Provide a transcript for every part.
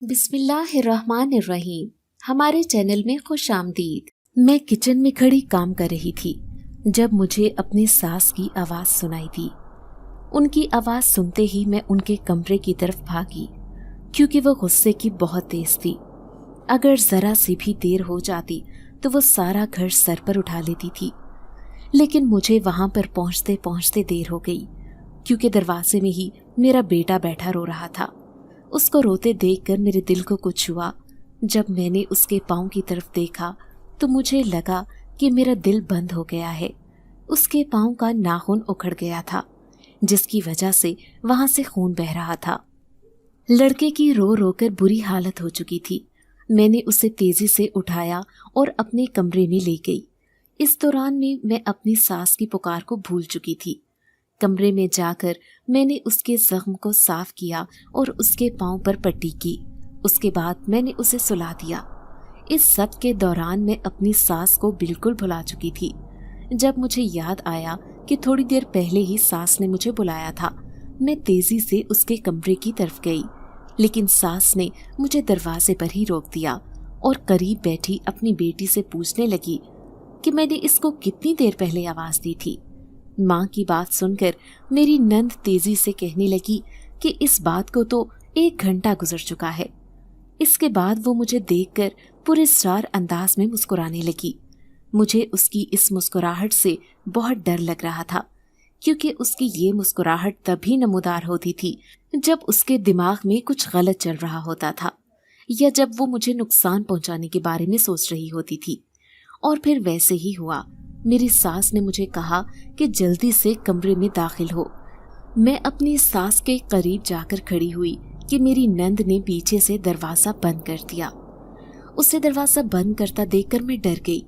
बिस्मिल्लाहिर्रहमानिर्रहीम। हमारे चैनल में खुश आमदीद। मैं किचन में खड़ी काम कर रही थी जब मुझे अपनी सास की आवाज़ सुनाई दी। उनकी आवाज़ सुनते ही मैं उनके कमरे की तरफ भागी, क्योंकि वो गुस्से की बहुत तेज थी। अगर ज़रा सी भी देर हो जाती तो वो सारा घर सर पर उठा लेती थी। लेकिन मुझे वहाँ पर पहुँचते पहुँचते देर हो गई, क्योंकि दरवाजे में ही मेरा बेटा बैठा रो रहा था। उसको रोते देखकर मेरे दिल को कुछ हुआ। जब मैंने उसके पाँव की तरफ देखा तो मुझे लगा कि मेरा दिल बंद हो गया है। उसके पाँव का नाखून उखड़ गया था, जिसकी वजह से वहाँ से खून बह रहा था। लड़के की रो रो कर बुरी हालत हो चुकी थी। मैंने उसे तेजी से उठाया और अपने कमरे में ले गई। इस दौरान में मैं अपनी सास की पुकार को भूल चुकी थी। कमरे में जाकर मैंने उसके जख्म को साफ किया और उसके पाँव पर पट्टी की। उसके बाद मैंने उसे सुला दिया। इस सब के दौरान मैं अपनी सास को बिल्कुल भुला चुकी थी। जब मुझे याद आया कि थोड़ी देर पहले ही सास ने मुझे बुलाया था, मैं तेजी से उसके कमरे की तरफ गई, लेकिन सास ने मुझे दरवाजे पर ही रोक दिया और करीब बैठी अपनी बेटी से पूछने लगी कि मैंने इसको कितनी देर पहले आवाज़ दी थी। माँ की बात सुनकर मेरी नंद तेजी से कहने लगी कि इस बात को तो 1 घंटा गुजर चुका है। इसके बाद वो मुझे देखकर पूरे स्टार अंदाज में मुस्कुराने लगी। मुझे उसकी इस मुस्कुराहट से बहुत डर लग रहा था, क्योंकि उसकी ये मुस्कुराहट तभी नमूदार होती थी जब उसके दिमाग में कुछ गलत चल रहा होता था, या जब वो मुझे नुकसान पहुंचाने के बारे में सोच रही होती थी। और फिर वैसे ही हुआ। मेरी सास ने मुझे कहा कि जल्दी से कमरे में दाखिल हो। मैं अपनी सास के करीब जाकर खड़ी हुई कि मेरी नंद ने पीछे से दरवाज़ा बंद कर दिया। उसे दरवाज़ा बंद करता देखकर मैं डर गई।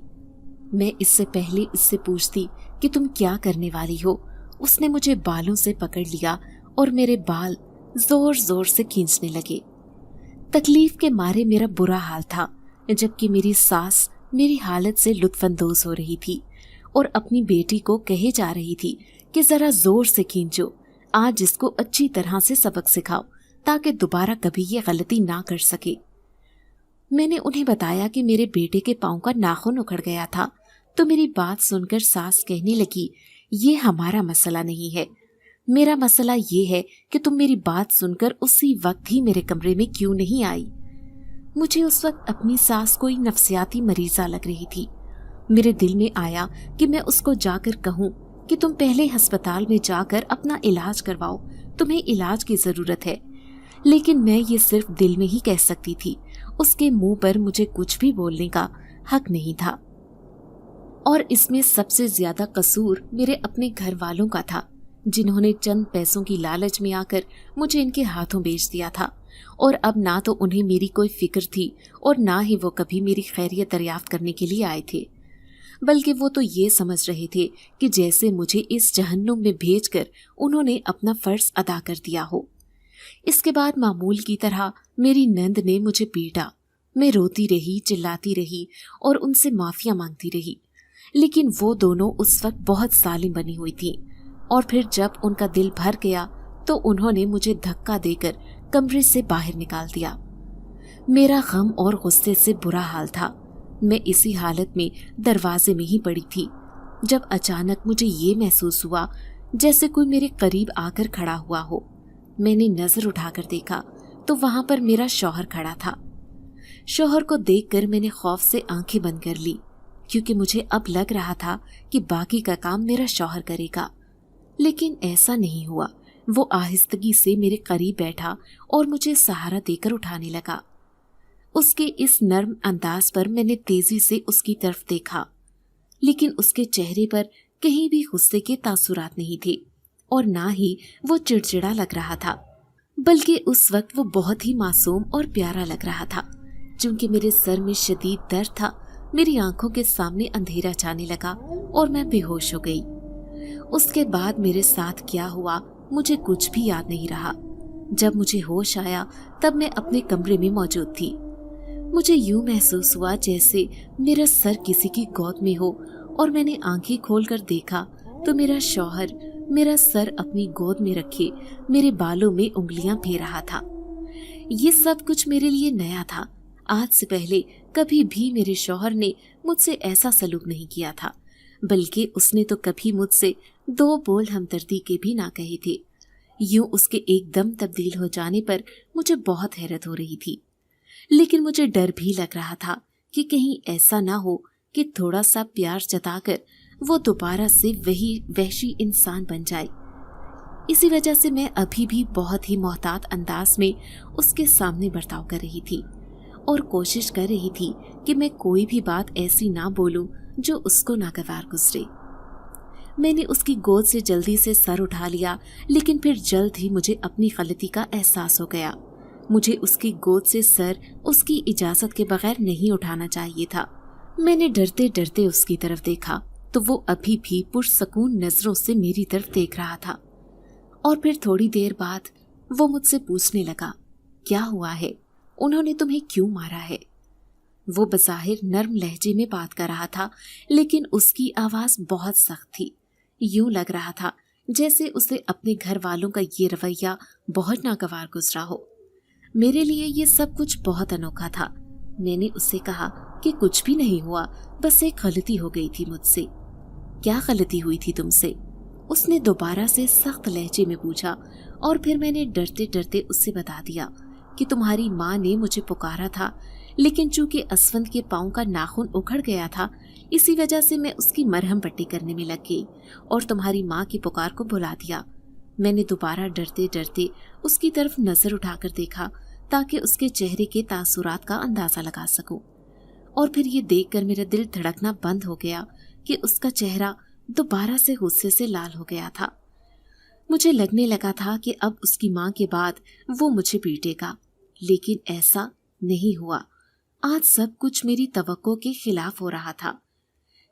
मैं इससे पहले इससे पूछती कि तुम क्या करने वाली हो, उसने मुझे बालों से पकड़ लिया और मेरे बाल जोर जोर से खींचने लगे। तकलीफ के मारे मेरा बुरा हाल था, जबकि मेरी सास मेरी हालत से लुत्फानंदोज हो रही थी और अपनी बेटी को कहे जा रही थी कि जरा जोर से खींचो, आज इसको अच्छी तरह से सबक सिखाओ ताकि दोबारा कभी ये गलती ना कर सके। मैंने उन्हें बताया कि मेरे बेटे के पाँव का नाखून उखड़ गया था, तो मेरी बात सुनकर सास कहने लगी, ये हमारा मसला नहीं है, मेरा मसला ये है कि तुम मेरी बात सुनकर उसी वक्त ही मेरे कमरे में क्यों नहीं आई। मुझे उस वक्त अपनी सास कोई नफ्सियाती मरीजा लग रही थी। मेरे दिल में आया कि मैं उसको जाकर कहूँ कि तुम पहले अस्पताल में जाकर अपना इलाज करवाओ, तुम्हें इलाज की ज़रूरत है। लेकिन मैं ये सिर्फ दिल में ही कह सकती थी, उसके मुंह पर मुझे कुछ भी बोलने का हक नहीं था। और इसमें सबसे ज़्यादा कसूर मेरे अपने घर वालों का था, जिन्होंने चंद पैसों की लालच में आकर मुझे इनके हाथों बेच दिया था। और अब ना तो उन्हें मेरी कोई फिक्र थी और ना ही वो कभी मेरी खैरियत दरियाफ्त करने के लिए आए थे, बल्कि वो तो ये समझ रहे थे कि जैसे मुझे इस जहन्नुम में भेजकर उन्होंने अपना फर्ज अदा कर दिया हो। इसके बाद मामूल की तरह मेरी नंद ने मुझे पीटा। मैं रोती रही, चिल्लाती रही और उनसे माफिया मांगती रही, लेकिन वो दोनों उस वक्त बहुत जालिम बनी हुई थी। और फिर जब उनका दिल भर गया तो उन्होंने मुझे धक्का देकर कमरे से बाहर निकाल दिया। मेरा गम और गुस्से से बुरा हाल था। मैं इसी हालत में दरवाजे में ही पड़ी थी जब अचानक मुझे ये महसूस हुआ जैसे कोई मेरे करीब आकर खड़ा हुआ हो। मैंने नजर उठाकर देखा तो वहां पर मेरा शौहर खड़ा था। शौहर को देखकर मैंने खौफ से आंखें बंद कर ली, क्योंकि मुझे अब लग रहा था कि बाकी का काम मेरा शौहर करेगा। लेकिन ऐसा नहीं हुआ। वो आहिस्तगी से मेरे करीब बैठा और मुझे सहारा देकर उठाने लगा। उसके इस नर्म अंदाज पर मैंने तेजी से उसकी तरफ देखा, लेकिन उसके चेहरे पर कहीं भी गुस्से के तासुरात नहीं थे और ना ही वो चिड़चिड़ा लग रहा था, बल्कि उस वक्त वो बहुत ही मासूम और प्यारा लग रहा था। चूंकि मेरे सर में शदीद दर्द था, मेरी आंखों के सामने अंधेरा छाने लगा और मैं बेहोश हो गई। उसके बाद मेरे साथ क्या हुआ मुझे कुछ भी याद नहीं रहा। जब मुझे होश आया तब मैं अपने कमरे में मौजूद थी। मुझे यूं महसूस हुआ जैसे मेरा सर किसी की गोद में हो, और मैंने आंखें खोलकर देखा तो मेरा शौहर मेरा सर अपनी गोद में रखे मेरे बालों में उंगलियां फेर रहा था। ये सब कुछ मेरे लिए नया था। आज से पहले कभी भी मेरे शौहर ने मुझसे ऐसा सलूक नहीं किया था, बल्कि उसने तो कभी मुझसे 2 बोल हमदर्दी के भी ना कहे थे। यूं उसके एकदम तब्दील हो जाने पर मुझे बहुत हैरत हो रही थी, लेकिन मुझे डर भी लग रहा था कि कहीं ऐसा ना हो कि थोड़ा सा प्यार जताकर वो दोबारा से वही वहशी इंसान बन जाए। इसी वजह से मैं अभी भी बहुत ही मोहतात अंदाज में उसके सामने बर्ताव कर रही थी और कोशिश कर रही थी कि मैं कोई भी बात ऐसी ना बोलूं जो उसको नागवार गुजरे। मैंने उसकी गोद से जल्दी से सर उठा लिया, लेकिन फिर जल्द ही मुझे अपनी गलती का एहसास हो गया। मुझे उसकी गोद से सर उसकी इजाजत के बगैर नहीं उठाना चाहिए था। मैंने डरते डरते उसकी तरफ देखा तो वो अभी भी पुरसकून नजरों से मेरी तरफ देख रहा था। और फिर थोड़ी देर बाद वो मुझसे पूछने लगा, क्या हुआ है? उन्होंने तुम्हें क्यों मारा है? वो बज़ाहिर नर्म लहजे में बात कर रहा था, लेकिन उसकी आवाज बहुत सख्त थी। यूं लग रहा था जैसे उसे अपने घर वालों का ये रवैया बहुत नागवार गुजरा हो। मेरे लिए ये सब कुछ बहुत अनोखा था। मैंने उससे कहा कि कुछ भी नहीं हुआ, बस एक गलती हो गई थी मुझसे। क्या गलती हुई थी तुमसे? उसने दोबारा से सख्त लहजे में पूछा और फिर मैंने डरते डरते उससे बता दिया कि तुम्हारी माँ ने मुझे पुकारा था, लेकिन चूंकि असवंत के पाँव का नाखून उखड़ गया था, इसी वजह से मैं उसकी मरहम पट्टी करने में लग गई और तुम्हारी माँ की पुकार को भुला दिया। मैंने दोबारा डरते डरते उसकी तरफ नजर उठाकर देखा ताकि उसके चेहरे के तासुरात का अंदाजा लगा सकूं, और फिर ये देखकर मेरा दिल धड़कना बंद हो गया कि उसका चेहरा दोबारा से गुस्से से लाल हो गया था। मुझे लगने लगा था कि अब उसकी माँ के बाद वो मुझे पीटेगा, लेकिन ऐसा नहीं हुआ। आज सब कुछ मेरी तवक्को के खिलाफ हो रहा था।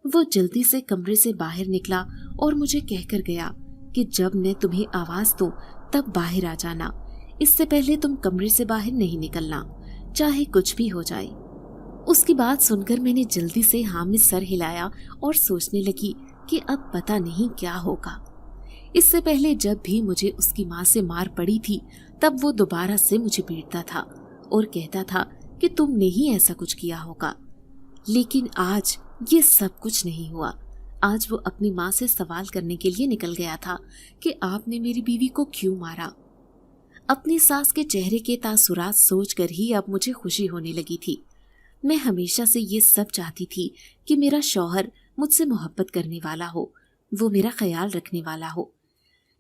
वो जल्दी से कमरे से बाहर निकला और मुझे कहकर गया कि जब मैं तुम्हें आवाज दूं तब बाहर आ जाना। इससे पहले तुम कमरे से बाहर नहीं निकलना, चाहे कुछ भी हो जाए। उसकी बात सुनकर मैंने जल्दी से हाँ में सर हिलाया और सोचने लगी कि अब पता नहीं क्या होगा। इससे पहले जब भी मुझे उसकी माँ से मार पड़ी थी, तब वो दोबारा से मुझे पीटता था और कहता था कि तुमने ही ऐसा कुछ किया होगा। लेकिन आज ये सब कुछ नहीं हुआ। आज वो अपनी माँ से सवाल करने के लिए निकल गया था कि आपने मेरी बीवी को क्यों मारा। अपनी सास के चेहरे के तासुरात सोचकर ही अब मुझे खुशी होने लगी थी। मैं हमेशा से ये सब चाहती थी कि मेरा शौहर मुझसे मोहब्बत करने वाला हो, वो मेरा ख्याल रखने वाला हो।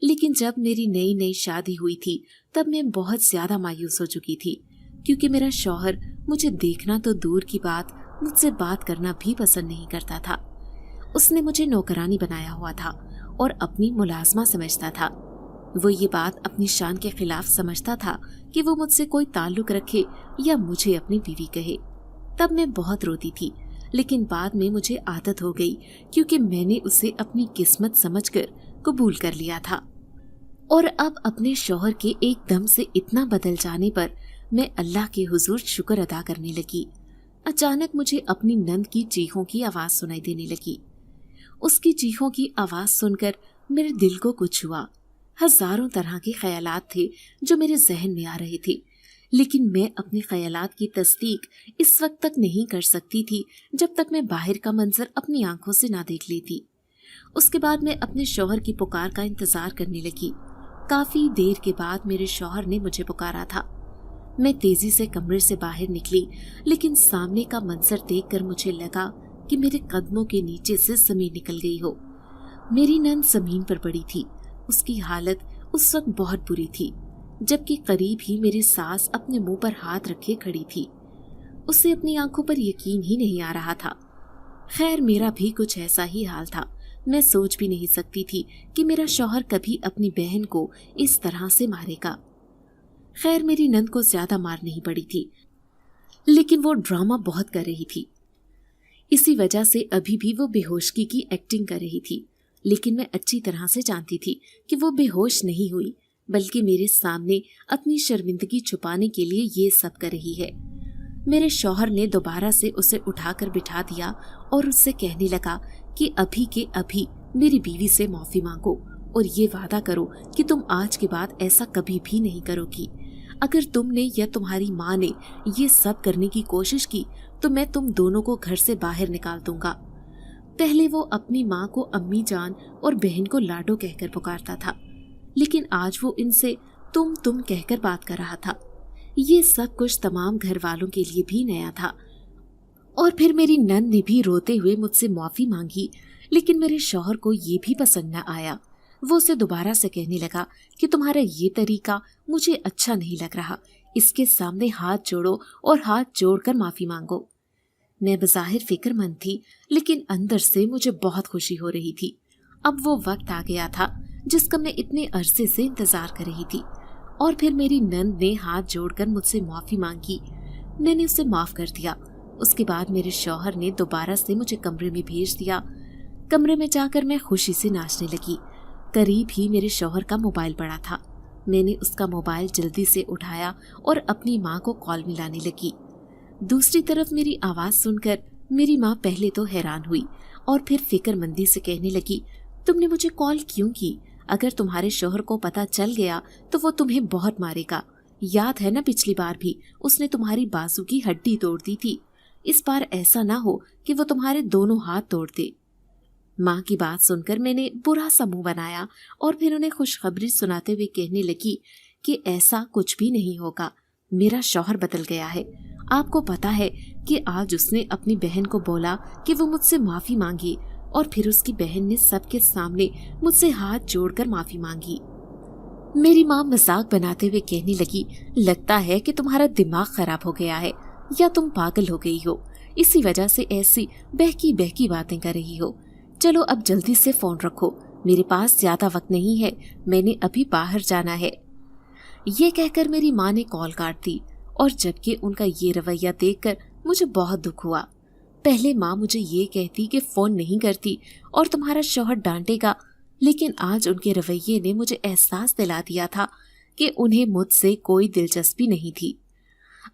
लेकिन जब मेरी नई नई शादी हुई थी तब मैं बहुत ज्यादा मायूस हो चुकी थी, क्योंकि मेरा शौहर मुझे देखना तो दूर की बात, मुझसे बात करना भी पसंद नहीं करता था। उसने मुझे नौकरानी बनाया हुआ था और अपनी मुलाजमा समझता था। वो ये बात अपनी शान के खिलाफ समझता था कि वो मुझसे कोई ताल्लुक रखे या मुझे अपनी बीवी कहे। तब मैं बहुत रोती थी, लेकिन बाद में मुझे आदत हो गई, क्योंकि मैंने उसे अपनी किस्मत समझकर कबूल कर लिया था। और अब अपने शौहर के एकदम से इतना बदल जाने पर मैं अल्लाह के हुजूर शुक्र अदा करने लगी। अचानक मुझे अपनी नंद की चीखों की आवाज सुनाई देने लगी। उसकी चीखों की आवाज सुनकर मेरे दिल को कुछ हुआ। हजारों तरह के ख्यालात थे जो मेरे जहन में आ रहे थे, लेकिन मैं अपने ख्यालात की तस्दीक इस वक्त तक नहीं कर सकती थी जब तक मैं बाहर का मंजर अपनी आंखों से ना देख लेती। उसके बाद मैं अपने शौहर की पुकार का इंतजार करने लगी। काफी देर के बाद मेरे शौहर ने मुझे पुकारा था। मैं तेजी से कमरे से बाहर निकली, लेकिन सामने का मंजर देखकर मुझे लगा कि मेरे कदमों के नीचे से जमीन निकल गई हो। मेरी नंद जमीन पर पड़ी थी। उसकी हालत उस वक्त बहुत बुरी थी, जबकि करीब ही मेरी सास अपने मुंह पर हाथ रखे खड़ी थी। उसे अपनी आंखों पर यकीन ही नहीं आ रहा था। खैर, मेरा भी कुछ ऐसा ही हाल था। मैं सोच भी नहीं सकती थी कि मेरा शौहर कभी अपनी बहन को इस तरह से मारेगा। खैर, मेरी नंद को ज्यादा मार नहीं पड़ी थी, लेकिन वो ड्रामा बहुत कर रही थी। इसी वजह से अभी भी वो बेहोशगी की एक्टिंग कर रही थी, लेकिन मैं अच्छी तरह से जानती थी कि वो बेहोश नहीं हुई, बल्कि मेरे सामने अपनी शर्मिंदगी छुपाने के लिए ये सब कर रही है। मेरे शौहर ने दोबारा से उसे उठाकर बिठा दिया और उससे कहने लगा कि अभी के अभी मेरी बीवी से माफी मांगो और ये वादा करो कि तुम आज के बाद ऐसा कभी भी नहीं करोगी। अगर तुमने या तुम्हारी माँ ने ये सब करने की कोशिश की तो मैं तुम दोनों को घर से बाहर निकाल दूंगा। पहले वो अपनी माँ को अम्मी जान और बहन को लाडो कहकर पुकारता था, लेकिन आज वो इनसे तुम कहकर बात कर रहा था। ये सब कुछ तमाम घर वालों के लिए भी नया था। और फिर मेरी नंद ने भी रोते हुए मुझसे माफी मांगी, लेकिन मेरे शौहर को ये भी पसंद न आया। वो उसे दोबारा से कहने लगा कि तुम्हारा ये तरीका मुझे अच्छा नहीं लग रहा, इसके सामने हाथ जोड़ो और हाथ जोड़कर माफी मांगो। मैं बज़ाहिर फिक्रमंद थी, लेकिन अंदर से मुझे बहुत खुशी हो रही थी। अब वो वक्त आ गया था जिसका मैं इतने अरसे से इंतजार कर रही थी। और फिर मेरी नंद ने हाथ जोड़कर मुझसे माफी मांगी। मैंने उसे माफ कर दिया। उसके बाद मेरे शौहर ने दोबारा से मुझे कमरे में भेज दिया। कमरे में जाकर मैं खुशी से नाचने लगी। करीब ही मेरे शौहर का मोबाइल पड़ा था। मैंने उसका मोबाइल जल्दी से उठाया और अपनी माँ को कॉल मिलाने लगी। दूसरी तरफ मेरी आवाज सुनकर मेरी माँ पहले तो हैरान हुई और फिर फिक्रमंदी से कहने लगी, तुमने मुझे कॉल क्यों की? अगर तुम्हारे शौहर को पता चल गया तो वो तुम्हें बहुत मारेगा। याद है ना, पिछली बार भी उसने तुम्हारी बाजू की हड्डी तोड़ दी थी। इस बार ऐसा ना हो कि वो तुम्हारे दोनों हाथ तोड़ दे। माँ की बात सुनकर मैंने बुरा सा मुंह बनाया और फिर उन्हें खुशखबरी सुनाते हुए कहने लगी कि ऐसा कुछ भी नहीं होगा। मेरा शौहर बदल गया है। आपको पता है कि आज उसने अपनी बहन को बोला कि वो मुझसे माफी मांगी और फिर उसकी बहन ने सबके सामने मुझसे हाथ जोड़कर माफी मांगी। मेरी माँ मजाक बनाते हुए कहने लगी, लगता है कि तुम्हारा दिमाग खराब हो गया है या तुम पागल हो गई हो, इसी वजह से ऐसी बहकी बहकी बातें कर रही हो। चलो अब जल्दी से फोन रखो, मेरे पास ज्यादा वक्त नहीं है, मैंने अभी बाहर जाना है। ये कहकर मेरी माँ ने कॉल काट दी और जबकि उनका ये रवैया देखकर मुझे बहुत दुख हुआ। पहले माँ मुझे ये कहती कि फोन नहीं करती और तुम्हारा शौहर डांटेगा, लेकिन आज उनके रवैये ने मुझे एहसास दिला दिया था कि उन्हें मुझसे कोई दिलचस्पी नहीं थी।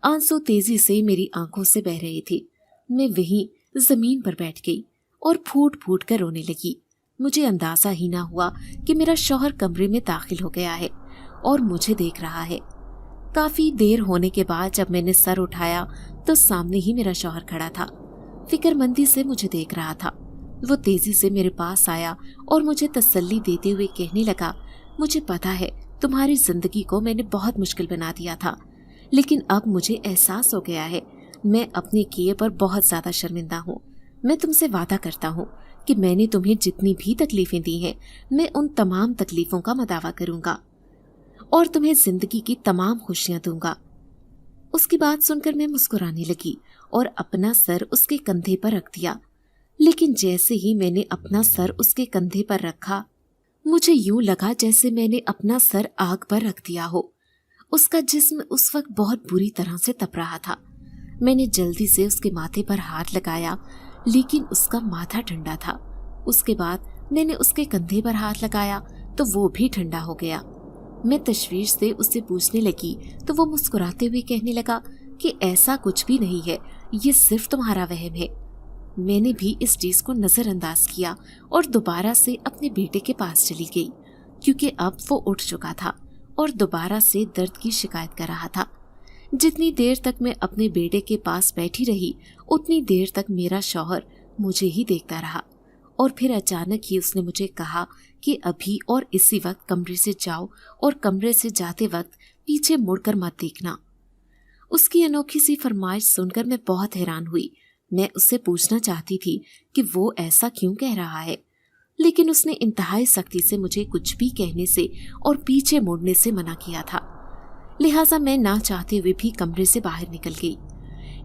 आंसू तेजी से मेरी आंखों से बह रहे थे। मैं वहीं जमीन पर बैठ गई और फूट फूट कर रोने लगी। मुझे अंदाजा ही ना हुआ कि मेरा शौहर कमरे में दाखिल हो गया है और मुझे देख रहा है। काफी देर होने के बाद जब मैंने सर उठाया तो सामने ही मेरा शौहर खड़ा था। फिक्रमंदी से मुझे देख रहा था। वो तेजी से मेरे पास आया और मुझे तसल्ली देते हुए कहने लगा, मुझे पता है तुम्हारी जिंदगी को मैंने बहुत मुश्किल बना दिया था, लेकिन अब मुझे एहसास हो गया है मैं अपने किए पर बहुत ज्यादा शर्मिंदा हूँ। मैं तुमसे वादा करता हूँ कि मैंने तुम्हें जितनी भी तकलीफें दी हैं, मैं उन तमाम तकलीफों का मदावा करूंगा और तुम्हें जिंदगी की तमाम खुशियां दूंगा। उसकी बात सुनकर मैं मुस्कुराने लगी और अपना सर उसके कंधे पर रख दिया। लेकिन जैसे ही मैंने अपना सर उसके कंधे पर रखा, मुझे यूं लगा जैसे मैंने अपना सर आग पर रख दिया हो। उसका जिस्म उस वक्त बहुत बुरी तरह से तप रहा था। मैंने जल्दी से उसके माथे पर हाथ लगाया, लेकिन उसका माथा ठंडा था। उसके बाद मैंने उसके कंधे पर हाथ लगाया तो वो भी ठंडा हो गया। मैं तशवीश से उससे पूछने लगी तो वो मुस्कुराते हुए कहने लगा कि ऐसा कुछ भी नहीं है, ये सिर्फ तुम्हारा वहम है। मैंने भी इस चीज को नजरअंदाज किया और दोबारा से अपने बेटे के पास चली गई, क्योंकि अब वो उठ चुका था और दोबारा से दर्द की शिकायत कर रहा था। जितनी देर तक मैं अपने बेटे के पास बैठी रही, उतनी देर तक मेरा शौहर मुझे ही देखता रहा और फिर अचानक ही उसने मुझे कहा कि अभी और इसी वक्त कमरे से जाओ और कमरे से जाते वक्त पीछे मुड़कर मत देखना। उसकी अनोखी सी फरमाइश सुनकर मैं बहुत हैरान हुई। मैं उससे पूछना चाहती थी कि वो ऐसा क्यों कह रहा है, लेकिन उसने इंतहाई सख्ती से मुझे कुछ भी कहने से और पीछे मुड़ने से मना किया था। लिहाजा मैं ना चाहते हुए भी कमरे से बाहर निकल गई।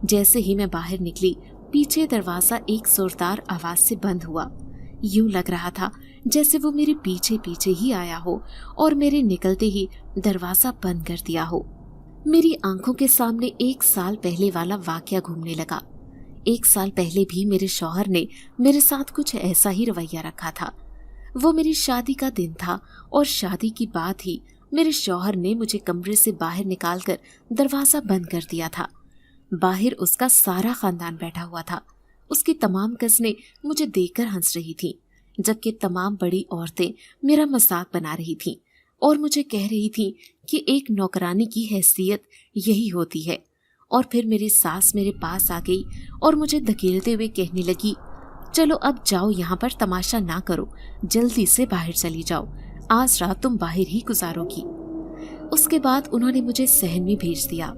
जैसे ही मैं बाहर निकली, पीछे दरवाजा एक जोरदार आवाज से बंद हुआ। यूं लग रहा था जैसे वो मेरे पीछे पीछे ही आया हो और मेरे निकलते ही दरवाजा बंद कर दिया हो। मेरी आंखों के सामने 1 साल पहले वाला वाकया घूमने लगा। 1 साल पहले भी मेरे शौहर ने मेरे साथ कुछ ऐसा ही रवैया रखा था। वो मेरी शादी का दिन था और शादी की बात ही मेरे शौहर ने मुझे कमरे से बाहर निकालकर दरवाजा बंद कर दिया था। बाहर उसका सारा खानदान बैठा हुआ था। उसकी तमाम कज़नें मुझे देखकर हंस रही थीं, जबकि तमाम बड़ी औरतें मेरा मजाक बना रही थीं। और मुझे कह रही थी कि एक नौकरानी की हैसियत यही होती है। और फिर मेरी सास मेरे पास आ गई और मुझे धकेलते हुए कहने लगी, चलो अब जाओ, यहाँ पर तमाशा ना करो, जल्दी से बाहर चली जाओ, आज रात तुम बाहर ही गुजारोगी। उसके बाद उन्होंने मुझे सहन में भेज दिया।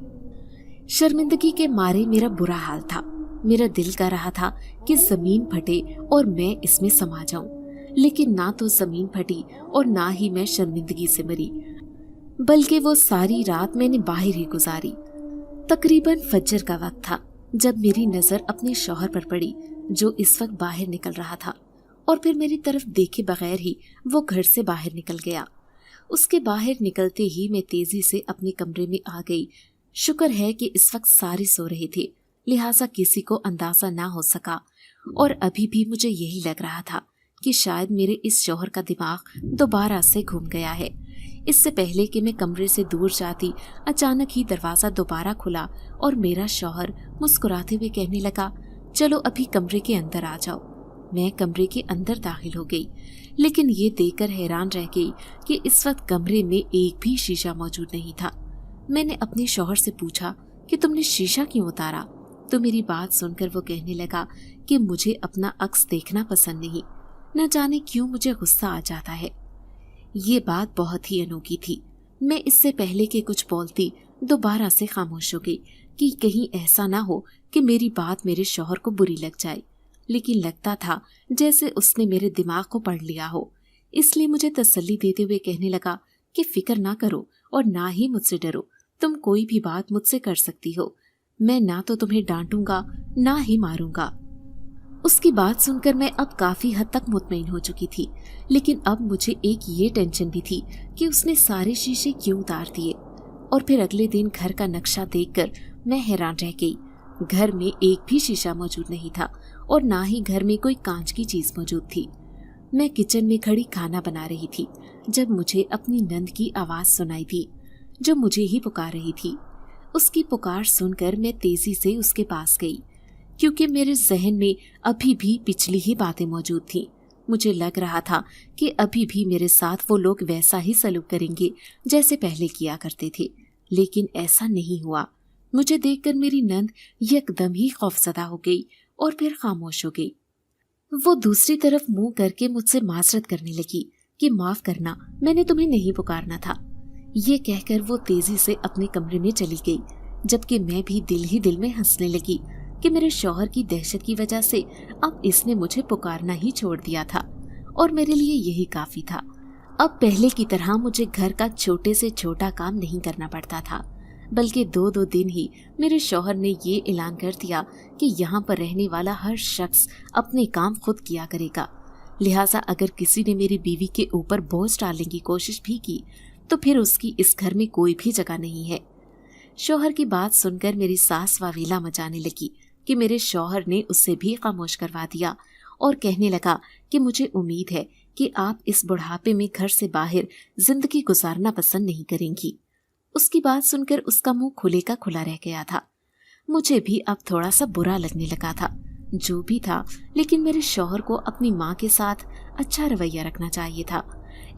शर्मिंदगी के मारे मेरा बुरा हाल था। मेरा दिल कर रहा था कि जमीन फटे और मैं इसमें समा जाऊं, लेकिन ना तो जमीन फटी और ना ही मैं शर्मिंदगी से मरी, बल्कि वो सारी रात मैंने बाहर ही गुजारी। तकरीबन फज्र का वक्त था जब मेरी नजर अपने शौहर पर पड़ी, जो इस वक्त बाहर निकल रहा था, और फिर मेरी तरफ देखे बगैर ही वो घर से बाहर निकल गया। उसके बाहर निकलते ही मैं तेजी से अपने कमरे में आ गई। शुक्र है कि इस वक्त सारे सो रहे थे, लिहाजा किसी को अंदाजा ना हो सका। और अभी भी मुझे यही लग रहा था कि शायद मेरे इस शौहर का दिमाग दोबारा से घूम गया है। इससे पहले कि मैं कमरे से दूर जाती, अचानक ही दरवाजा दोबारा खुला और मेरा शौहर मुस्कुराते हुए कहने लगा, चलो अभी कमरे के अंदर आ जाओ। मैं कमरे के अंदर दाखिल हो गई, लेकिन ये देखकर हैरान रह गई कि इस वक्त कमरे में एक भी शीशा मौजूद नहीं था। मैंने अपने शौहर से पूछा कि तुमने शीशा क्यों उतारा? तो मेरी बात सुनकर वो कहने लगा कि मुझे अपना अक्स देखना पसंद नहीं, न जाने क्यों मुझे गुस्सा आ जाता है। ये बात बहुत ही अनोखी थी। मैं इससे पहले कि कुछ बोलती दोबारा से खामोश हो गई कि कहीं ऐसा ना हो कि मेरी बात मेरे शौहर को बुरी लग जाए, लेकिन लगता था जैसे उसने मेरे दिमाग को पढ़ लिया हो। इसलिए मुझे तसल्ली देते हुए कहने लगा कि फिक्र ना करो और ना ही मुझसे डरो, तुम कोई भी बात मुझसे कर सकती हो, मैं ना तो तुम्हें डांटूंगा ना ही मारूंगा। उसकी बात सुनकर मैं अब काफी हद तक मुतमईन हो चुकी थी, लेकिन अब मुझे एक ये टेंशन भी थी कि उसने सारे शीशे क्यों उतार दिए। और फिर अगले दिन घर का नक्शा देखकर मैं हैरान रह गई। घर में एक भी शीशा मौजूद नहीं था और ना ही घर में कोई कांच की चीज मौजूद थी। मैं किचन में खड़ी खाना बना रही थी जब मुझे अपनी नंद की आवाज सुनाई दी, जो मुझे ही पुकार रही थी। उसकी पुकार सुनकर मैं तेजी से उसके पास गई, क्योंकि मेरे जहन में अभी भी पिछली ही बातें मौजूद थीं। मुझे लग रहा था कि अभी भी मेरे साथ वो लोग वैसा ही सलूक करेंगे जैसे पहले किया करते थे, लेकिन ऐसा नहीं हुआ। मुझे देखकर मेरी नंद यकदम ही खौफजदा हो गई और फिर खामोश हो गई। वो दूसरी तरफ मुंह करके मुझसे माजरत करने लगी कि माफ करना, मैंने तुम्हें नहीं पुकारना था। ये कहकर वो तेजी से अपने कमरे में चली गई, जबकि मैं भी दिल ही दिल में हंसने लगी कि मेरे शौहर की दहशत की वजह से अब इसने मुझे पुकारना ही छोड़ दिया था और मेरे लिए यही काफी था। अब पहले की तरह मुझे घर का छोटे से छोटा काम नहीं करना पड़ता था, बल्कि दो दिन ही मेरे शौहर ने ये ऐलान कर दिया कि यहाँ पर रहने वाला हर शख्स अपने काम खुद किया करेगा। लिहाजा अगर किसी ने मेरी बीवी के ऊपर बोझ डालने की कोशिश भी की तो फिर उसकी इस घर में कोई भी जगह नहीं है। शौहर की बात सुनकर मेरी सास वावेला मचाने लगी कि मेरे शौहर ने उससे भी खामोश करवा दिया और कहने लगा कि मुझे उम्मीद है कि आप इस बुढ़ापे में घर से बाहर जिंदगी गुजारना पसंद नहीं करेंगी। उसकी बात सुनकर उसका मुंह खुले का खुला रह गया था। मुझे भी अब थोड़ा सा बुरा लगने लगा था। जो भी था, लेकिन मेरे शौहर को अपनी माँ के साथ अच्छा रवैया रखना चाहिए था।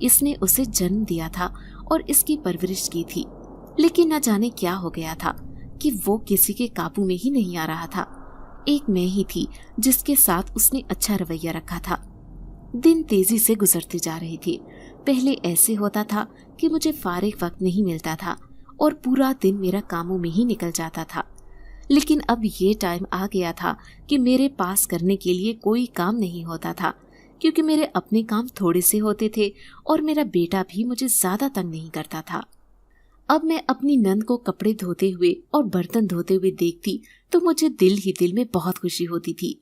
इसने उसे जन्म दिया था और इसकी परवरिश की थी, लेकिन न जाने क्या हो गया था कि वो किसी के काबू में ही नहीं आ रहा था। एक मैं ही थी जिसके साथ उसने अच्छा रवैया रखा था। दिन तेजी से गुजरते जा रहे थे। पहले ऐसे होता था कि मुझे फारिग वक्त नहीं मिलता था और पूरा दिन मेरा कामों में ही निकल जाता था, लेकिन अब ये टाइम आ गया था कि मेरे पास करने के लिए कोई काम नहीं होता था, क्योंकि मेरे अपने काम थोड़े से होते थे और मेरा बेटा भी मुझे ज्यादा तंग नहीं करता था। अब मैं अपनी नंद को कपड़े धोते हुए और बर्तन धोते हुए देखती तो मुझे दिल ही दिल में बहुत खुशी होती थी।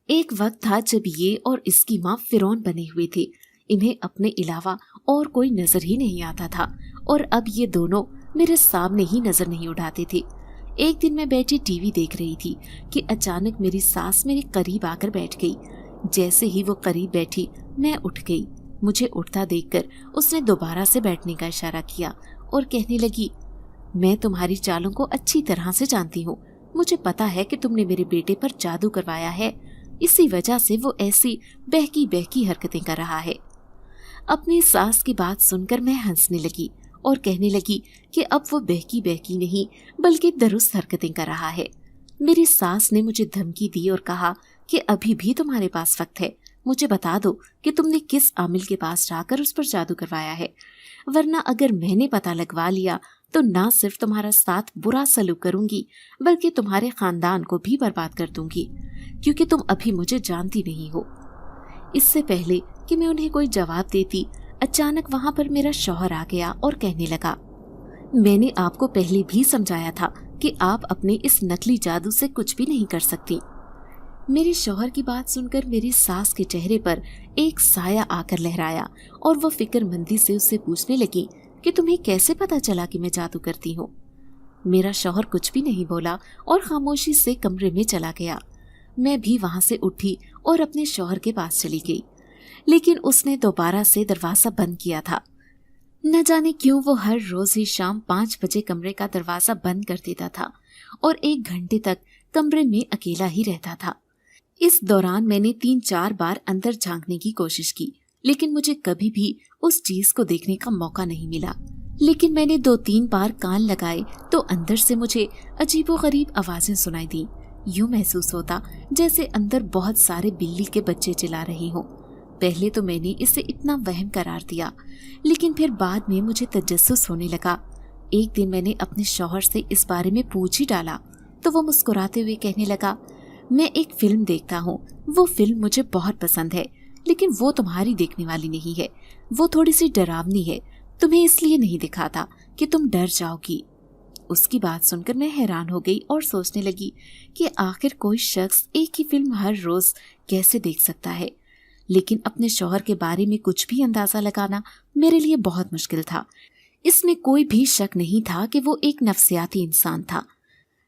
एक वक्त था जब ये और इसकी माँ फिरौन बने हुए थे। इन्हें अपने अलावा और कोई नजर ही नहीं आता था और अब ये दोनों मेरे सामने ही नजर नहीं उठाते थे। एक दिन मैं बैठी टीवी देख रही थी कि अचानक मेरी सास मेरे करीब आकर बैठ गई। जैसे ही वो करीब बैठी, मैं उठ गई। मुझे उठता देखकर उसने दोबारा से बैठने का इशारा किया और कहने लगी, मैं तुम्हारी चालों को अच्छी तरह से जानती हूँ। मुझे पता है कि तुमने मेरे बेटे पर जादू करवाया है, इसी वजह से वो ऐसी बहकी बहकी हरकतें कर रहा है। अपनी सास की बात सुनकर मैं हंसने लगी और कहने लगी कि अब वो बहकी बहकी नहीं बल्कि दुरुस्त हरकतें कर रहा है। मेरी सास ने मुझे धमकी दी और कहा कि अभी भी तुम्हारे पास वक्त है, मुझे बता दो कि तुमने किस आमिल के पास जाकर उस पर जादू करवाया है, वरना अगर मैंने पता लगवा लिया तो ना सिर्फ तुम्हारा साथ बुरा सलूक करूंगी बल्कि तुम्हारे खानदान को भी बर्बाद कर दूंगी, क्योंकि तुम अभी मुझे जानती नहीं हो। इससे पहले कि मैं उन्हें कोई जवाब देती, अचानक वहां पर मेरा शौहर आ गया और कहने लगा, मैंने आपको पहले भी समझाया था कि आप अपने इस नकली जादू से कुछ भी नहीं कर सकती। मेरे शौहर की बात सुनकर मेरी सास के चेहरे पर एक साया आकर लहराया और वो फिक्रमंदी से उससे पूछने लगी कि तुम्हें कैसे पता चला कि मैं जादू करती हूँ। मेरा शौहर कुछ भी नहीं बोला और खामोशी से कमरे में चला गया। मैं भी वहां से उठी और अपने शौहर के पास चली गई, लेकिन उसने दोबारा से दरवाजा बंद किया था। न जाने क्यों वो हर रोज ही शाम 5 बजे कमरे का दरवाजा बंद कर देता था और 1 घंटे तक कमरे में अकेला ही रहता था। इस दौरान मैंने 3-4 बार अंदर झांकने की कोशिश की, लेकिन मुझे कभी भी उस चीज को देखने का मौका नहीं मिला। लेकिन मैंने 2-3 बार कान लगाए तो अंदर से मुझे अजीबोगरीब आवाजें सुनाई दी। यूं महसूस होता जैसे अंदर बहुत सारे बिल्ली के बच्चे चिल्ला रहे हों। पहले तो मैंने इसे इतना वहम करार दिया, लेकिन फिर बाद में मुझे तजस्सुस होने लगा। एक दिन मैंने अपने शौहर से इस बारे में पूछ ही डाला तो वो मुस्कुराते हुए कहने लगा, मैं एक फिल्म देखता हूँ, वो फिल्म मुझे बहुत पसंद है, लेकिन वो तुम्हारी देखने वाली नहीं है, वो थोड़ी सी डरावनी है, तुम्हें इसलिए नहीं दिखाता कि तुम डर जाओगी। उसकी बात सुनकर मैं हैरान हो गई और सोचने लगी कि आखिर कोई शख्स एक ही फिल्म हर रोज कैसे देख सकता है। लेकिन अपने शौहर के बारे में कुछ भी अंदाजा लगाना मेरे लिए बहुत मुश्किल था। इसमें कोई भी शक नहीं था कि वो एक नफ्सियाती इंसान था।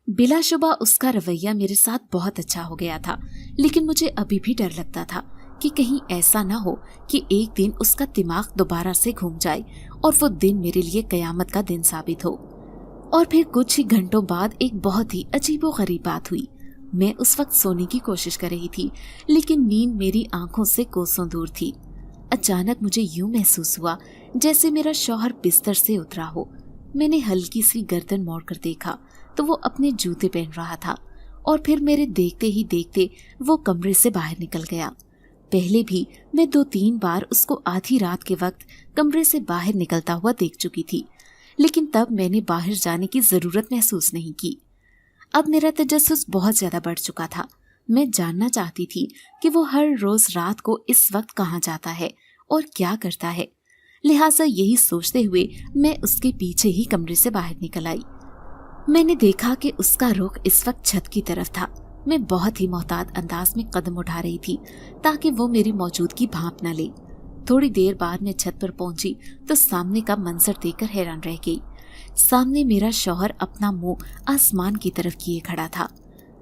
बिलाशुबा उसका रवैया मेरे साथ बहुत अच्छा हो गया था, लेकिन मुझे अभी भी डर लगता था कि कहीं ऐसा ना हो कि एक दिन उसका दिमाग दोबारा से घूम जाए और वो दिन मेरे लिए कयामत का दिन साबित हो। और फिर कुछ ही घंटों बाद एक बहुत ही अजीबोगरीब बात हुई। मैं उस वक्त सोने की कोशिश कर रही थी, लेकिन नींद मेरी आंखों से कोसों दूर थी। अचानक मुझे यूं महसूस हुआ जैसे मेरा शौहर बिस्तर से उतरा हो। मैंने हल्की सी गर्दन मोड़कर देखा तो वो अपने जूते पहन रहा था और फिर मेरे देखते ही देखते वो कमरे से बाहर निकल गया। पहले भी मैं 2-3 बार उसको आधी रात के वक्त कमरे से बाहर निकलता हुआ देख चुकी थी, लेकिन तब मैंने बाहर जाने की जरूरत महसूस नहीं की। अब मेरा तजस्सुस बहुत ज्यादा बढ़ चुका था। मैं जानना चाहती थी कि वो हर रोज रात को इस वक्त कहाँ जाता है और क्या करता है। लिहाजा यही सोचते हुए मैं उसके पीछे ही कमरे से बाहर निकल आई। मैंने देखा कि उसका रुख इस वक्त छत की तरफ था। मैं बहुत ही मोहतात अंदाज में कदम उठा रही थी ताकि वो मेरी मौजूदगी भांप न ले। थोड़ी देर बाद मैं छत पर पहुंची तो सामने का मंजर देखकर हैरान रह गई। सामने मेरा शौहर अपना मुंह आसमान की तरफ किए खड़ा था।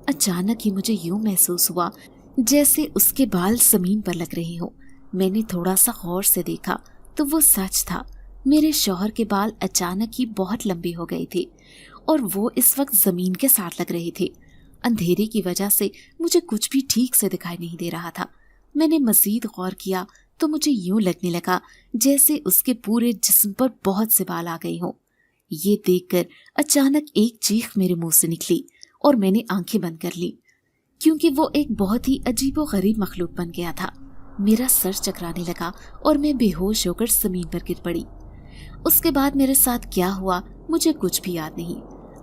अचानक ही मुझे यूं महसूस हुआ जैसे उसके बाल जमीन पर लग रहे हो। मैंने थोड़ा सा गौर से देखा तो वो सच था। मेरे शौहर के बाल अचानक ही बहुत लंबे हो गए थे और वो इस वक्त जमीन के साथ लग रहे थे। अंधेरे की वजह से मुझे कुछ भी ठीक से दिखाई नहीं दे रहा था। मैंने मजीद गौर किया तो मुझे यूं लगने लगा जैसे उसके पूरे जिस्म पर बहुत से बाल आ गए हों। ये देखकर अचानक एक चीख मेरे मुंह से निकली और मैंने आंखें बंद कर ली, क्योंकि वो एक बहुत ही अजीबोगरीब मखलूक बन गया था। मेरा सर चकराने लगा और मैं बेहोश होकर जमीन पर गिर पड़ी। उसके बाद मेरे साथ क्या हुआ मुझे कुछ भी याद नहीं।